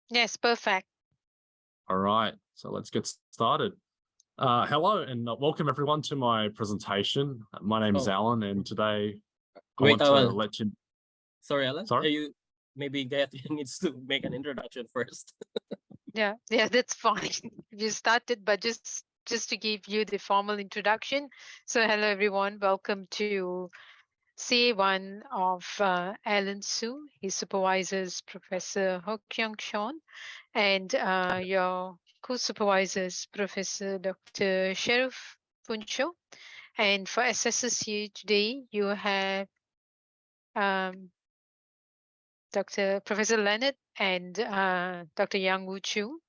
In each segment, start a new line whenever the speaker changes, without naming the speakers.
Yes, perfect.
All right, so let's get started. Hello and welcome everyone to my presentation. My name is
Oh,
Allan, and today I
wait,
want to
Alan.
let you.
Sorry, Alan.
Sorry.
You maybe Gayat needs to make an introduction first.
Yeah, that's fine. You started, but just to give you the formal introduction. So, hello everyone. Welcome to CA1 of Allan Su. He supervises Professor Ho Kyung Sean, and your co-supervisors, Professor Dr. Sheriff Puncho. And for assessors here today, you have um, Dr. Professor Leonard and Dr. Yang Wu Chu.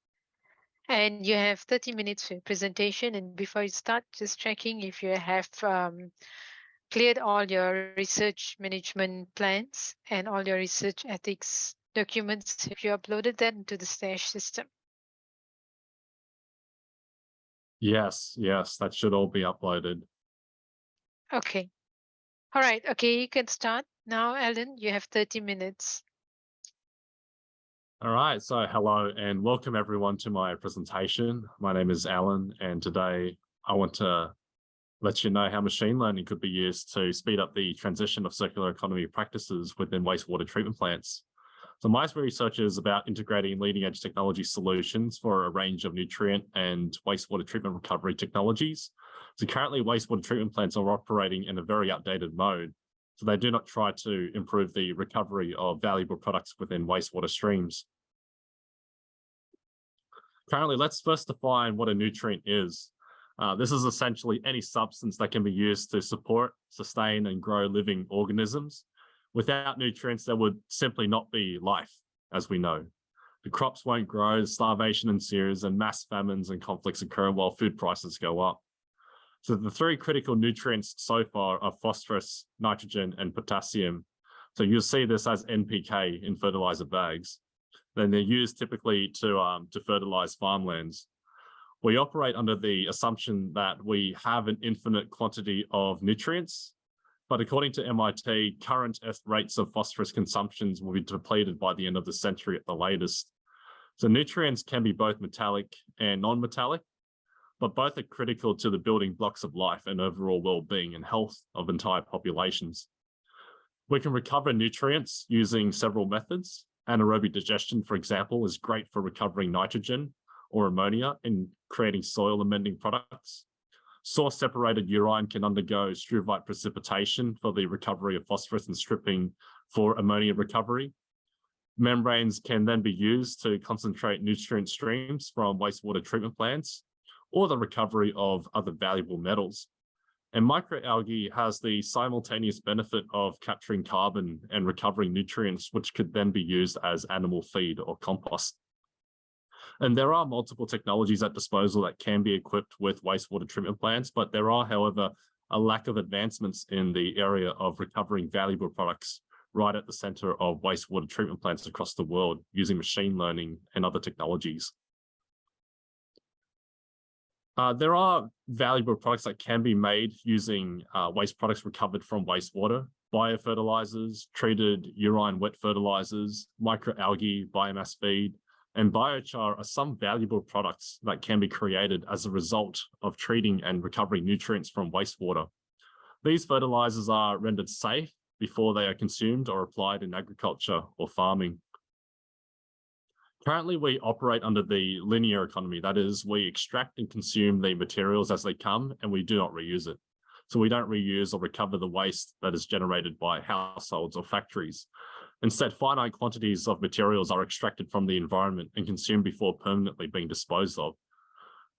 And you have 30 minutes for presentation. And before you start, just checking if you have cleared all your research management plans and all your research ethics documents, if you uploaded that into the Stash system.
Yes, that should all be uploaded.
Okay. All right. Okay, you can start now, Allan. You have 30 minutes.
All right, so hello and welcome everyone to my presentation. My name is Allan, and today I want to let you know how machine learning could be used to speed up the transition of circular economy practices within wastewater treatment plants. So my research is about integrating leading edge technology solutions for a range of nutrient and wastewater treatment recovery technologies. So currently wastewater treatment plants are operating in a very outdated mode. So they do not try to improve the recovery of valuable products within wastewater streams. Currently, let's first define what a nutrient is. This is essentially any substance that can be used to support, sustain, and grow living organisms. Without nutrients, there would simply not be life, as we know. The crops won't grow, starvation ensues, and mass famines and conflicts occur while food prices go up. So the three critical nutrients so far are phosphorus, nitrogen, and potassium. So you'll see this as NPK in fertilizer bags. Then they're used typically to fertilize farmlands. We operate under the assumption that we have an infinite quantity of nutrients, but according to MIT, current rates of phosphorus consumptions will be depleted by the end of the century at the latest. So nutrients can be both metallic and non-metallic, but both are critical to the building blocks of life and overall well-being and health of entire populations. We can recover nutrients using several methods. Anaerobic digestion, for example, is great for recovering nitrogen or ammonia and creating soil amending products. Source separated urine can undergo struvite precipitation for the recovery of phosphorus and stripping for ammonia recovery. Membranes can then be used to concentrate nutrient streams from wastewater treatment plants or the recovery of other valuable metals. And microalgae has the simultaneous benefit of capturing carbon and recovering nutrients, which could then be used as animal feed or compost. And there are multiple technologies at disposal that can be equipped with wastewater treatment plants, but there are, however, a lack of advancements in the area of recovering valuable products right at the center of wastewater treatment plants across the world using machine learning and other technologies. There are valuable products that can be made using waste products recovered from wastewater, biofertilizers, treated urine wet fertilizers, microalgae, biomass feed, and biochar are some valuable products that can be created as a result of treating and recovering nutrients from wastewater. These fertilizers are rendered safe before they are consumed or applied in agriculture or farming. Currently, we operate under the linear economy. That is, we extract and consume the materials as they come, and we do not reuse it. So we don't reuse or recover the waste that is generated by households or factories. Instead, finite quantities of materials are extracted from the environment and consumed before permanently being disposed of.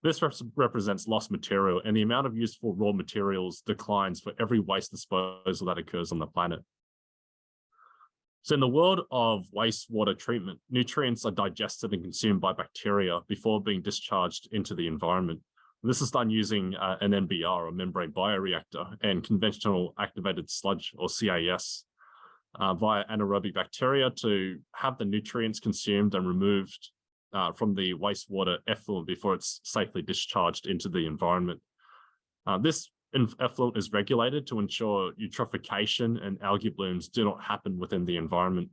This represents lost material, and the amount of useful raw materials declines for every waste disposal that occurs on the planet. So in the world of wastewater treatment, nutrients are digested and consumed by bacteria before being discharged into the environment. This is done using an MBR, or membrane bioreactor, and conventional activated sludge, or CAS, via anaerobic bacteria to have the nutrients consumed and removed from the wastewater effluent before it's safely discharged into the environment. This effluent is regulated to ensure eutrophication and algae blooms do not happen within the environment.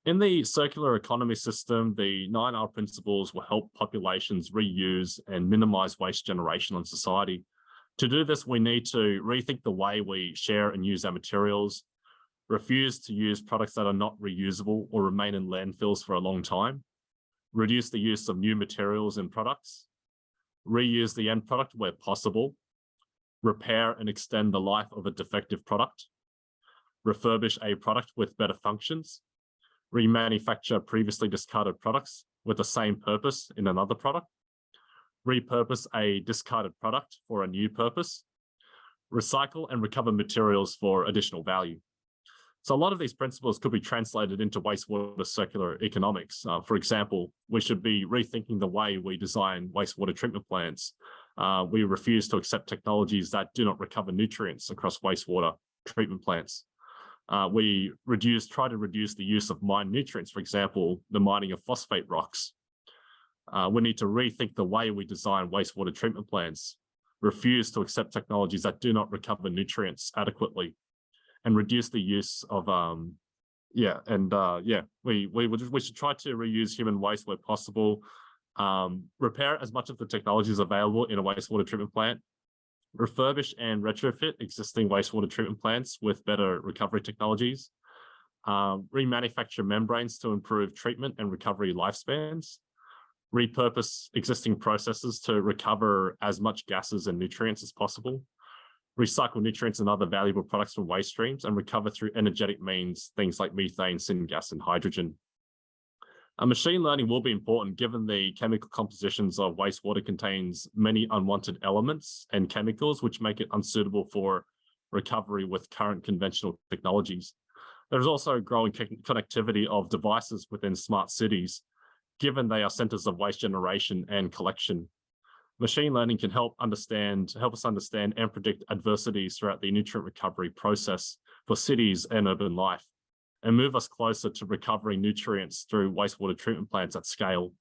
In the circular economy system, the 9R principles will help populations reuse and minimize waste generation in society. To do this, we need to rethink the way we share and use our materials, refuse to use products that are not reusable or remain in landfills for a long time, reduce the use of new materials and products, reuse the end product where possible, repair and extend the life of a defective product, refurbish a product with better functions, remanufacture previously discarded products with the same purpose in another product, repurpose a discarded product for a new purpose, recycle and recover materials for additional value. So a lot of these principles could be translated into wastewater circular economics. For example, we should be rethinking the way we design wastewater treatment plants. We refuse to accept technologies that do not recover nutrients across wastewater treatment plants. We try to reduce the use of mined nutrients, for example, the mining of phosphate rocks. We need to rethink the way we design wastewater treatment plants, refuse to accept technologies that do not recover nutrients adequately, and reduce the use of we should try to reuse human waste where possible, repair as much of the technologies available in a wastewater treatment plant, refurbish and retrofit existing wastewater treatment plants with better recovery technologies, remanufacture membranes to improve treatment and recovery lifespans, repurpose existing processes to recover as much gases and nutrients as possible, recycle nutrients and other valuable products from waste streams, and recover through energetic means, things like methane, syngas, and hydrogen. Machine learning will be important given the chemical compositions of wastewater contains many unwanted elements and chemicals which make it unsuitable for recovery with current conventional technologies. There's also growing connectivity of devices within smart cities, given they are centers of waste generation and collection. Machine learning can help us understand and predict adversities throughout the nutrient recovery process for cities and urban life, and move us closer to recovering nutrients through wastewater treatment plants at scale.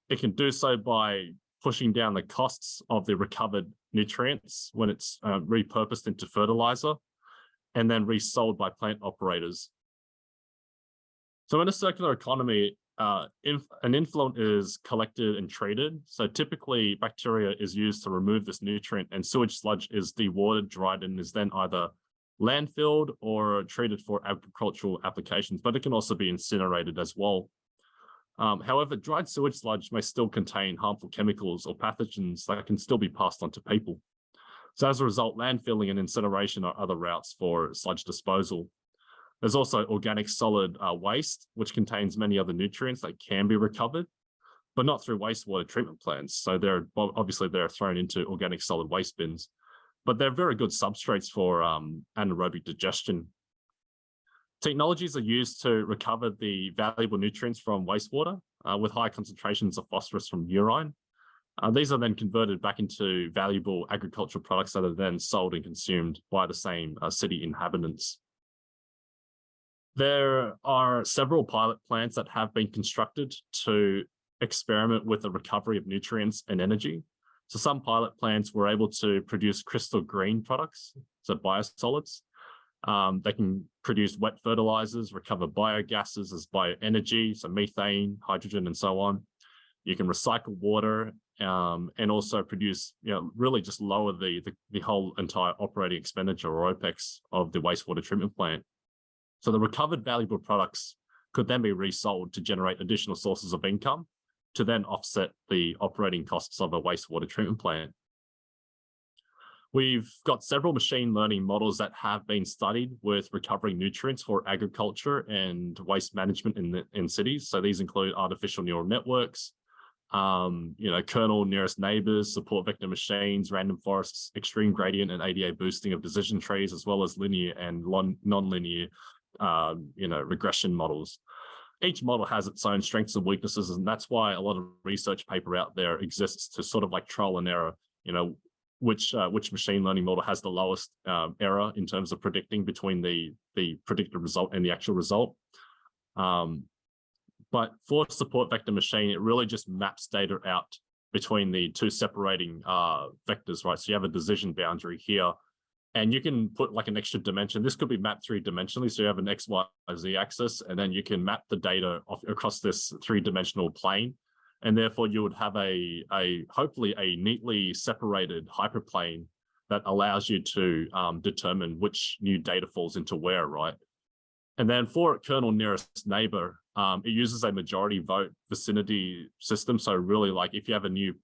It can do so by pushing down the costs of the recovered nutrients when it's repurposed into fertilizer and then resold by plant operators. So in a circular economy, an influent is collected and treated. So typically bacteria is used to remove this nutrient, and sewage sludge is dewatered, dried, and is then either landfilled or treated for agricultural applications, but it can also be incinerated as well. However, dried sewage sludge may still contain harmful chemicals or pathogens that can still be passed on to people. So as a result, landfilling and incineration are other routes for sludge disposal. There's also organic solid waste, which contains many other nutrients that can be recovered, but not through wastewater treatment plants. So they're thrown into organic solid waste bins, but they're very good substrates for anaerobic digestion. Technologies are used to recover the valuable nutrients from wastewater with high concentrations of phosphorus from urine. These are then converted back into valuable agricultural products that are then sold and consumed by the same city inhabitants. There are several pilot plants that have been constructed to experiment with the recovery of nutrients and energy. So some pilot plants were able to produce crystal green products, so biosolids. They can produce wet fertilizers, recover biogases as bioenergy, so methane, hydrogen, and so on. You can recycle water and also produce, really just lower the whole entire operating expenditure or OPEX of the wastewater treatment plant. So the recovered valuable products could then be resold to generate additional sources of income to then offset the operating costs of a wastewater treatment plant. We've got several machine learning models that have been studied with recovering nutrients for agriculture and waste management in cities. So these include artificial neural networks, kernel nearest neighbors, support vector machines, random forests, extreme gradient and ADA boosting of decision trees, as well as linear and non-linear regression models. Each model has its own strengths and weaknesses, and that's why a lot of research paper out there exists to sort of like trial and error, which machine learning model has the lowest error in terms of predicting between the predicted result and the actual result. But for support vector machine, it really just maps data out between the two separating vectors, right? So you have a decision boundary here, And you can put like an extra dimension. This could be mapped 3-dimensionally. So you have an X, Y, Z axis, and then you can map the data across this 3-dimensional plane. And therefore you would have a hopefully a neatly separated hyperplane that allows you to determine which new data falls into where, right? And then for kernel nearest neighbor, it uses a majority vote vicinity system. So really, like if you have a new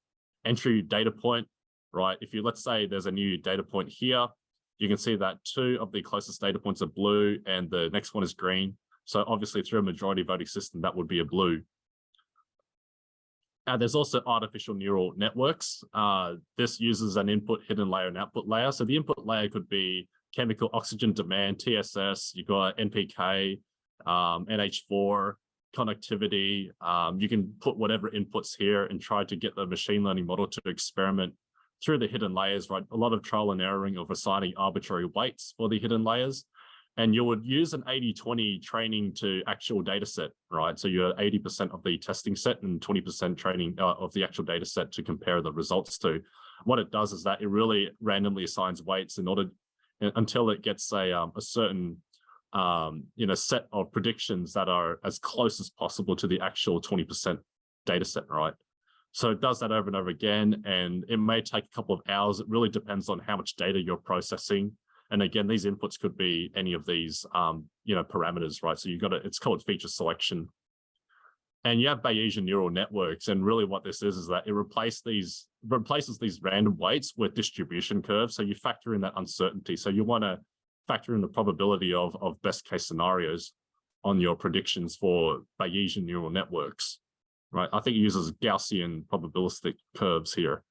entry data point, right? If you, let's say there's a new data point here, you can see that 2 of the closest data points are blue and the next one is green. So obviously through a majority voting system, that would be a blue. There's also artificial neural networks. This uses an input hidden layer and output layer. So the input layer could be chemical oxygen demand, TSS, you've got NPK, NH4, connectivity. You can put whatever inputs here and try to get the machine learning model to experiment through the hidden layers, right? A lot of trial and erroring of assigning arbitrary weights for the hidden layers. And you would use an 80-20 training to actual data set, right? So you're 80% of the testing set and 20% training of the actual data set to compare the results to. What it does is that it really randomly assigns weights in order until it gets a certain set of predictions that are as close as possible to the actual 20% data set, right? So it does that over and over again, and it may take a couple of hours. It really depends on how much data you're processing. And again, these inputs could be any of these, parameters, right? So you've got it's called feature selection. And you have Bayesian neural networks. And really what this is that it replaces these random weights with distribution curves. So you factor in that uncertainty. So you want to factor in the probability of best case scenarios on your predictions for Bayesian neural networks, right? I think it uses Gaussian probabilistic curves here.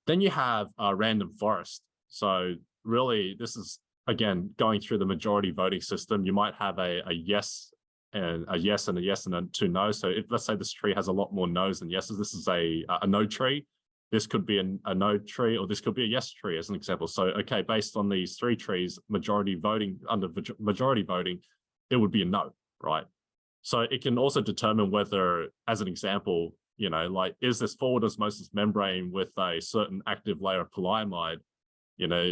Then you have a random forest. So really, this is, again, going through the majority voting system. You might have a yes and a yes and a yes and a 2 no's. So if, let's say this tree has a lot more no's than yeses, this is a no tree. This could be a no tree, or this could be a yes tree as an example. So, okay, based on these 3 trees, majority voting, under majority voting, it would be a no, right? So it can also determine whether, as an example, like, is this forward osmosis membrane with a certain active layer of polyamide,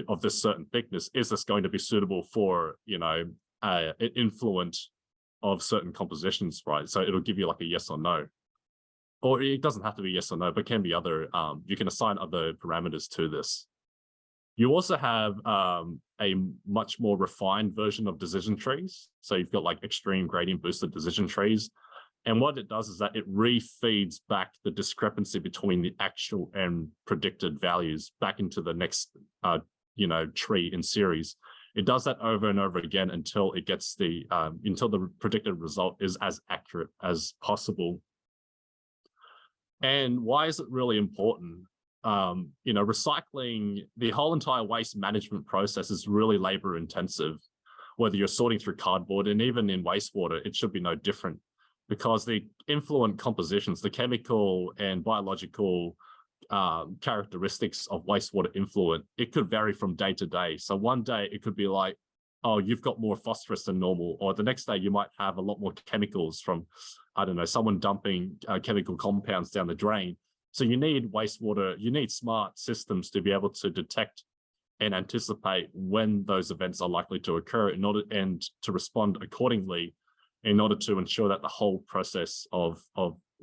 of this certain thickness, is this going to be suitable for, an influent of certain compositions, right? So it'll give you like a yes or no. Or it doesn't have to be yes or no, but can be other, you can assign other parameters to this. You also have a much more refined version of decision trees. So you've got like extreme gradient boosted decision trees. And what it does is that it refeeds back the discrepancy between the actual and predicted values back into the next, tree in series. It does that over and over again until it gets until the predicted result is as accurate as possible. And why is it really important? Recycling, the whole entire waste management process is really labor intensive, whether you're sorting through cardboard, and even in wastewater, it should be no different, because the influent compositions, the chemical and biological characteristics of wastewater influent, it could vary from day to day. So one day it could be like, oh, you've got more phosphorus than normal, or the next day you might have a lot more chemicals from, I don't know, someone dumping chemical compounds down the drain. So you need wastewater, you need smart systems to be able to detect and anticipate when those events are likely to occur and to respond accordingly, in order to ensure that the whole process of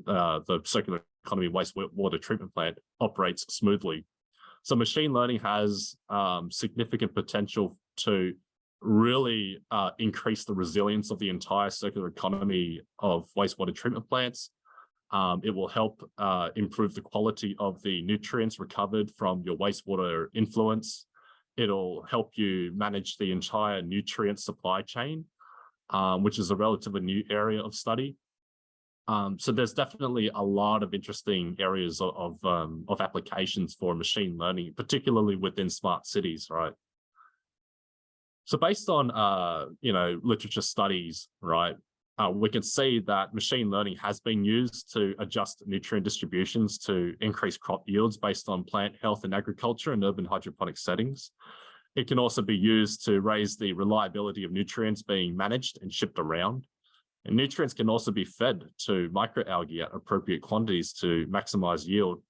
the circular economy wastewater treatment plant operates smoothly. So machine learning has significant potential to really increase the resilience of the entire circular economy of wastewater treatment plants. It will help improve the quality of the nutrients recovered from your wastewater influence. It'll help you manage the entire nutrient supply chain, which is a relatively new area of study. So there's definitely a lot of interesting areas of applications for machine learning, particularly within smart cities, right? So based on literature studies, right, we can see that machine learning has been used to adjust nutrient distributions to increase crop yields based on plant health in agriculture and urban hydroponic settings. It can also be used to raise the reliability of nutrients being managed and shipped around. And nutrients can also be fed to microalgae at appropriate quantities to maximize yield.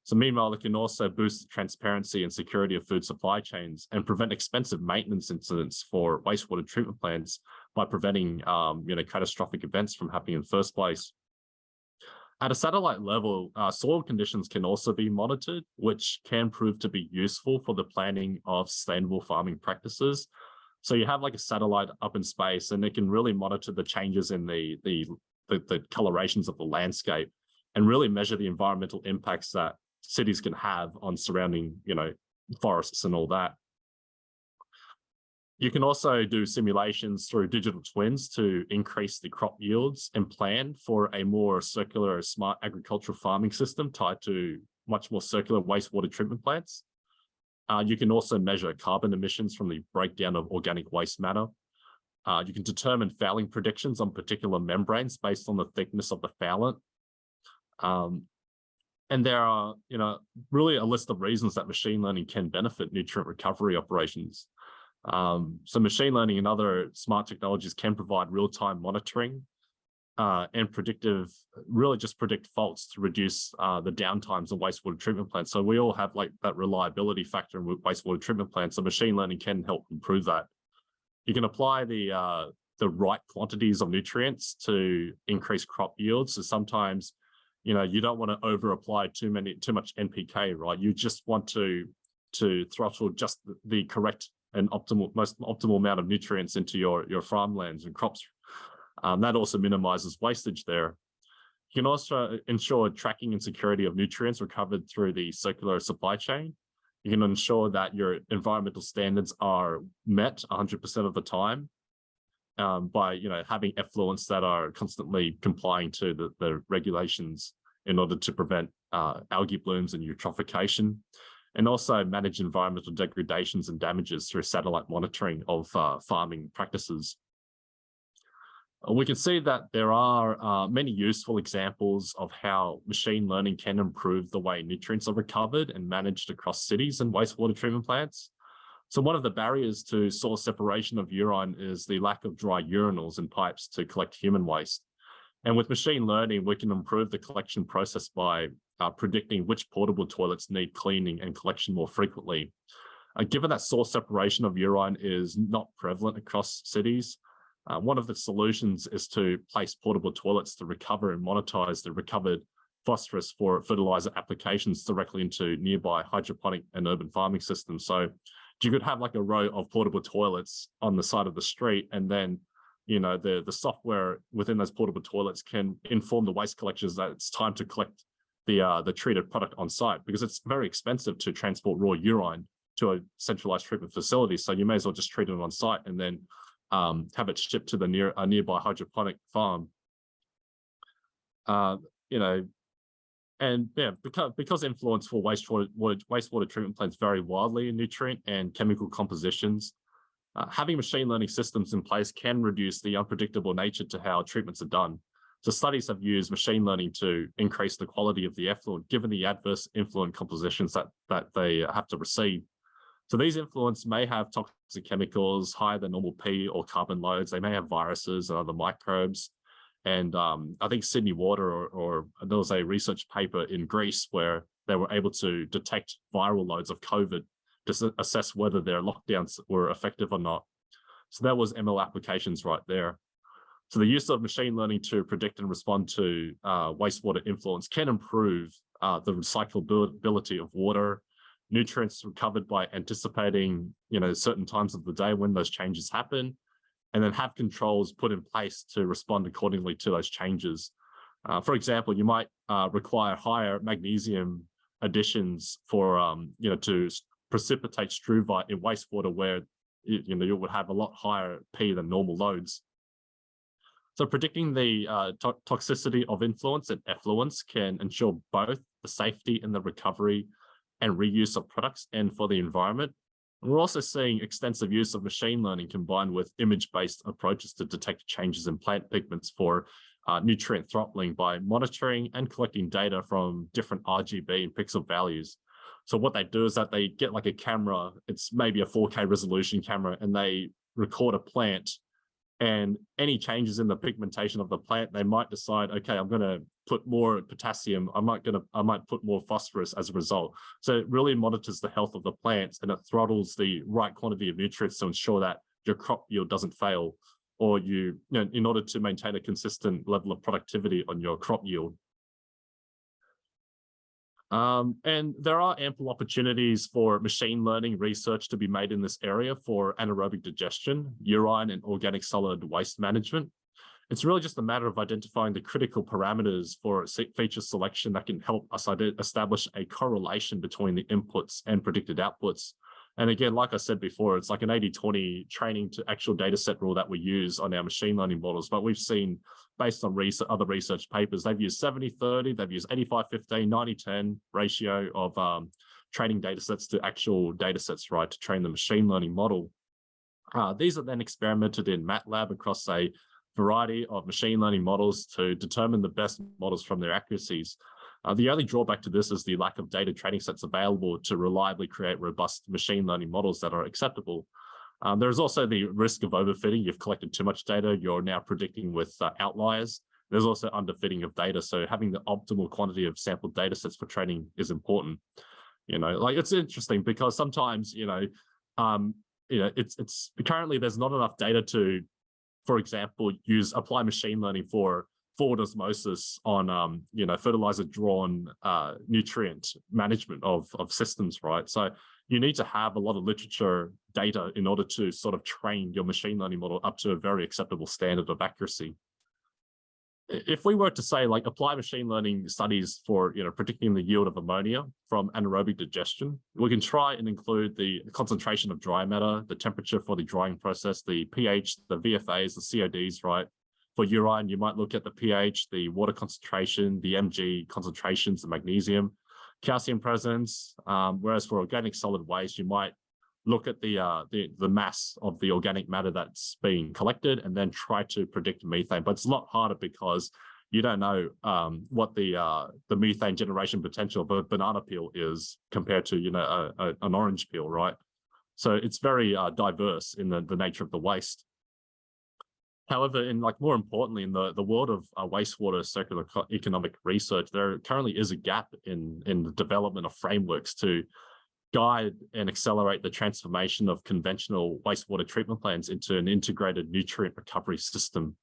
So meanwhile, it can also boost the transparency and security of food supply chains and prevent expensive maintenance incidents for wastewater treatment plants by preventing catastrophic events from happening in the first place. At a satellite level, soil conditions can also be monitored, which can prove to be useful for the planning of sustainable farming practices. So you have like a satellite up in space, and it can really monitor the changes in the colorations of the landscape and really measure the environmental impacts that cities can have on surrounding, forests and all that. You can also do simulations through digital twins to increase the crop yields and plan for a more circular, smart agricultural farming system tied to much more circular wastewater treatment plants. You can also measure carbon emissions from the breakdown of organic waste matter. You can determine fouling predictions on particular membranes based on the thickness of the foulant. And there are, really a list of reasons that machine learning can benefit nutrient recovery operations. So machine learning and other smart technologies can provide real-time monitoring and really just predict faults to reduce the downtimes of wastewater treatment plants. So we all have like that reliability factor in wastewater treatment plants. So machine learning can help improve that. You can apply the right quantities of nutrients to increase crop yields. So sometimes, you don't want to over apply too much NPK, right? You just want to throttle just the correct and most optimal amount of nutrients into your farmlands and crops. That also minimizes wastage there. You can also ensure tracking and security of nutrients recovered through the circular supply chain. You can ensure that your environmental standards are met 100% of the time by having effluents that are constantly complying to the regulations in order to prevent algae blooms and eutrophication, and also manage environmental degradations and damages through satellite monitoring of farming practices. We can see that there are many useful examples of how machine learning can improve the way nutrients are recovered and managed across cities and wastewater treatment plants. So one of the barriers to source separation of urine is the lack of dry urinals and pipes to collect human waste. And with machine learning, we can improve the collection process by predicting which portable toilets need cleaning and collection more frequently. Given that source separation of urine is not prevalent across cities, one of the solutions is to place portable toilets to recover and monetize the recovered phosphorus for fertilizer applications directly into nearby hydroponic and urban farming systems. So you could have like a row of portable toilets on the side of the street, and then the software within those portable toilets can inform the waste collectors that it's time to collect the treated product on site, because it's very expensive to transport raw urine to a centralized treatment facility. So you may as well just treat it on site and then have it shipped to the nearby hydroponic farm. And yeah, because influence for wastewater treatment plants vary wildly in nutrient and chemical compositions, having machine learning systems in place can reduce the unpredictable nature to how treatments are done. So studies have used machine learning to increase the quality of the effluent, given the adverse influent compositions that they have to receive. So these effluents may have toxic chemicals higher than normal P or carbon loads. They may have viruses and other microbes. And I think Sydney Water or there was a research paper in Greece where they were able to detect viral loads of COVID to assess whether their lockdowns were effective or not. So that was ML applications right there. So the use of machine learning to predict and respond to wastewater influence can improve the recyclability of water, nutrients recovered by anticipating, certain times of the day when those changes happen, and then have controls put in place to respond accordingly to those changes. For example, you might require higher magnesium additions for, to precipitate struvite in wastewater where, you would have a lot higher P than normal loads. So predicting the toxicity of influence and effluents can ensure both the safety and the recovery and reuse of products and for the environment. And we're also seeing extensive use of machine learning combined with image-based approaches to detect changes in plant pigments for nutrient throttling by monitoring and collecting data from different RGB and pixel values. So what they do is that they get like a camera, it's maybe a 4K resolution camera, and they record a plant And any changes in the pigmentation of the plant, they might decide, okay, I'm going to put more potassium. I might put more phosphorus as a result. So it really monitors the health of the plants, and it throttles the right quantity of nutrients to ensure that your crop yield doesn't fail, or in order to maintain a consistent level of productivity on your crop yield. And there are ample opportunities for machine learning research to be made in this area for anaerobic digestion, urine, and organic solid waste management. It's really just a matter of identifying the critical parameters for feature selection that can help us establish a correlation between the inputs and predicted outputs. And again, like I said before, it's like an 80-20 training to actual data set rule that we use on our machine learning models. But we've seen, based on other research papers, they've used 70-30, they've used 85-15, 90-10 ratio of training data sets to actual data sets, right, to train the machine learning model. These are then experimented in MATLAB across a variety of machine learning models to determine the best models from their accuracies. The only drawback to this is the lack of data training sets available to reliably create robust machine learning models that are acceptable. There's also the risk of overfitting. You've collected too much data, you're now predicting with outliers. There's also underfitting of data. So having the optimal quantity of sampled data sets for training is important. Like it's interesting because sometimes, it's currently there's not enough data to, for example, apply machine learning for forward osmosis on fertilizer drawn nutrient management of systems, right? So you need to have a lot of literature data in order to sort of train your machine learning model up to a very acceptable standard of accuracy. If we were to say, like, apply machine learning studies for predicting the yield of ammonia from anaerobic digestion, we can try and include the concentration of dry matter, the temperature for the drying process, the pH, the VFAs, the CODs, right? For urine, you might look at the pH, the water concentration, the Mg concentrations, the magnesium, calcium presence. Whereas for organic solid waste, you might look at the mass of the organic matter that's being collected and then try to predict methane. But it's a lot harder because you don't know what the methane generation potential of a banana peel is compared to an orange peel, right? So it's very diverse in the nature of the waste. However, more importantly, in the world of wastewater circular economic research, there currently is a gap in the development of frameworks to guide and accelerate the transformation of conventional wastewater treatment plants into an integrated nutrient recovery system.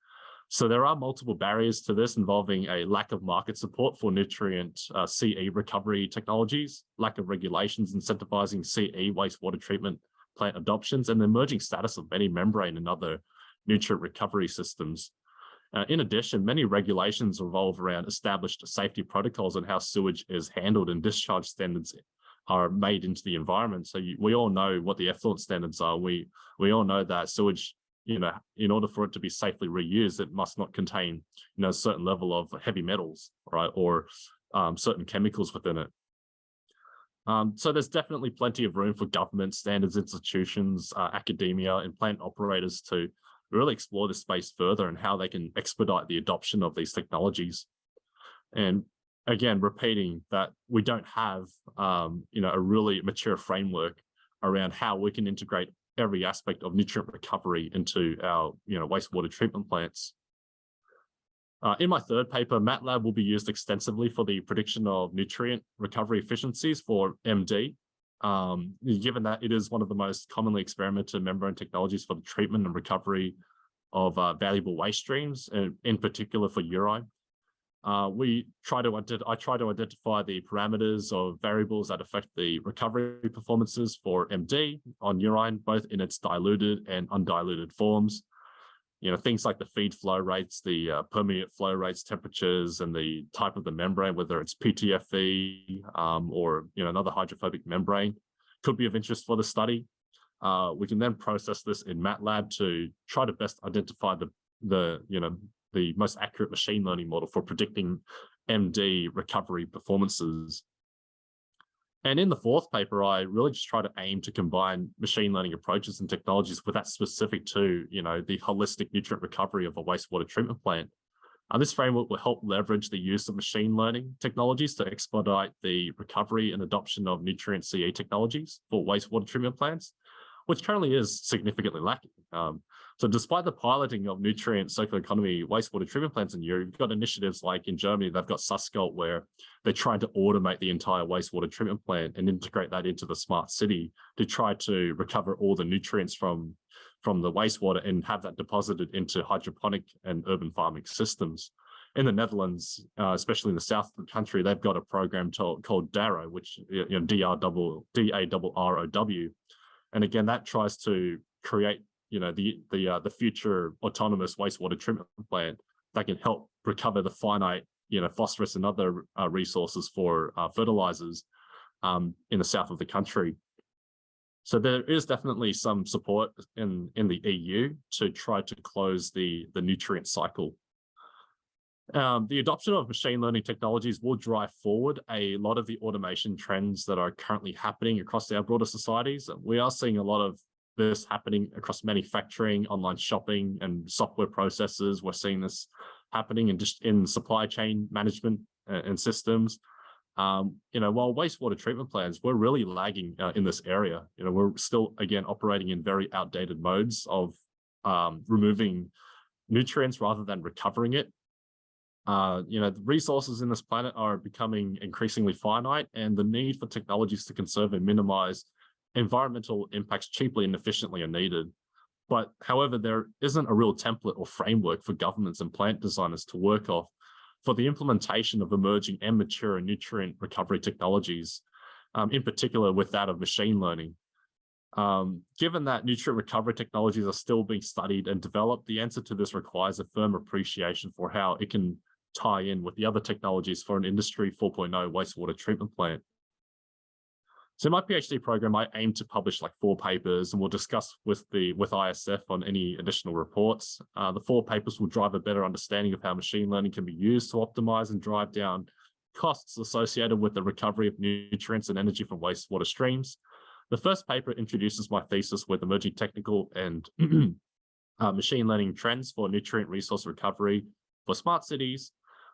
So there are multiple barriers to this, involving a lack of market support for nutrient CE recovery technologies, lack of regulations incentivizing CE wastewater treatment plant adoptions, and the emerging status of many membrane and other nutrient recovery systems. In addition, many regulations revolve around established safety protocols on how sewage is handled, and discharge standards are made into the environment. So we all know what the effluent standards are. We all know that sewage, in order for it to be safely reused, it must not contain, a certain level of heavy metals, right, or certain chemicals within it. So there's definitely plenty of room for government, standards institutions, academia, and plant operators to really explore this space further and how they can expedite the adoption of these technologies. And again, repeating that we don't have, a really mature framework around how we can integrate every aspect of nutrient recovery into our, wastewater treatment plants. In my third paper, MATLAB will be used extensively for the prediction of nutrient recovery efficiencies for MD, given that it is one of the most commonly experimented membrane technologies for the treatment and recovery of valuable waste streams, in particular for urine. I try to identify the parameters of variables that affect the recovery performances for MD on urine, both in its diluted and undiluted forms. Things like the feed flow rates, the permeate flow rates, temperatures, and the type of the membrane, whether it's PTFE or another hydrophobic membrane, could be of interest for the study. We can then process this in MATLAB to try to best identify the most accurate machine learning model for predicting MD recovery performances. And in the fourth paper, I really just try to aim to combine machine learning approaches and technologies with that specific to, the holistic nutrient recovery of a wastewater treatment plant. This framework will help leverage the use of machine learning technologies to expedite the recovery and adoption of nutrient CE technologies for wastewater treatment plants, which currently is significantly lacking. So despite the piloting of nutrient circular economy wastewater treatment plants in Europe, you've got initiatives like in Germany, they've got Suskalt where they're trying to automate the entire wastewater treatment plant and integrate that into the smart city to try to recover all the nutrients from the wastewater and have that deposited into hydroponic and urban farming systems. In the Netherlands, especially in the south of the country, they've got a program called DARROW, which DARROW. And again, that tries to create the future autonomous wastewater treatment plant that can help recover the finite phosphorus and other resources for fertilizers in the south of the country. So there is definitely some support in the EU to try to close the nutrient cycle. The adoption of machine learning technologies will drive forward a lot of the automation trends that are currently happening across our broader societies. We are seeing a lot of this happening across manufacturing, online shopping, and software processes. We're seeing this happening in supply chain management and systems. While wastewater treatment plants, we're really lagging in this area. We're still, again, operating in very outdated modes of removing nutrients rather than recovering it. The resources in this planet are becoming increasingly finite, and the need for technologies to conserve and minimize environmental impacts cheaply and efficiently are needed. But however, there isn't a real template or framework for governments and plant designers to work off for the implementation of emerging and mature nutrient recovery technologies, in particular with that of machine learning. Given that nutrient recovery technologies are still being studied and developed, the answer to this requires a firm appreciation for how it can tie in with the other technologies for an Industry 4.0 wastewater treatment plant. So in my PhD program, I aim to publish like 4 papers, and we'll discuss with ISF on any additional reports. The 4 papers will drive a better understanding of how machine learning can be used to optimize and drive down costs associated with the recovery of nutrients and energy from wastewater streams. The first paper introduces my thesis with emerging technical and machine learning trends for nutrient resource recovery for smart cities,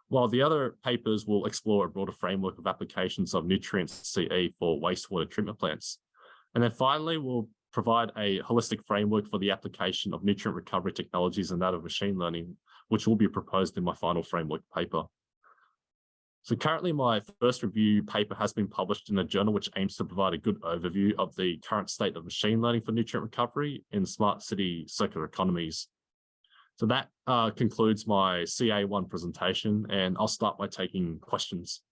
while the other papers will explore a broader framework of applications of nutrients CE for wastewater treatment plants. And then finally, we'll provide a holistic framework for the application of nutrient recovery technologies and that of machine learning, which will be proposed in my final framework paper. So currently, my first review paper has been published in a journal which aims to provide a good overview of the current state of machine learning for nutrient recovery in smart city circular economies. So that concludes my CA1 presentation, and I'll start by taking questions.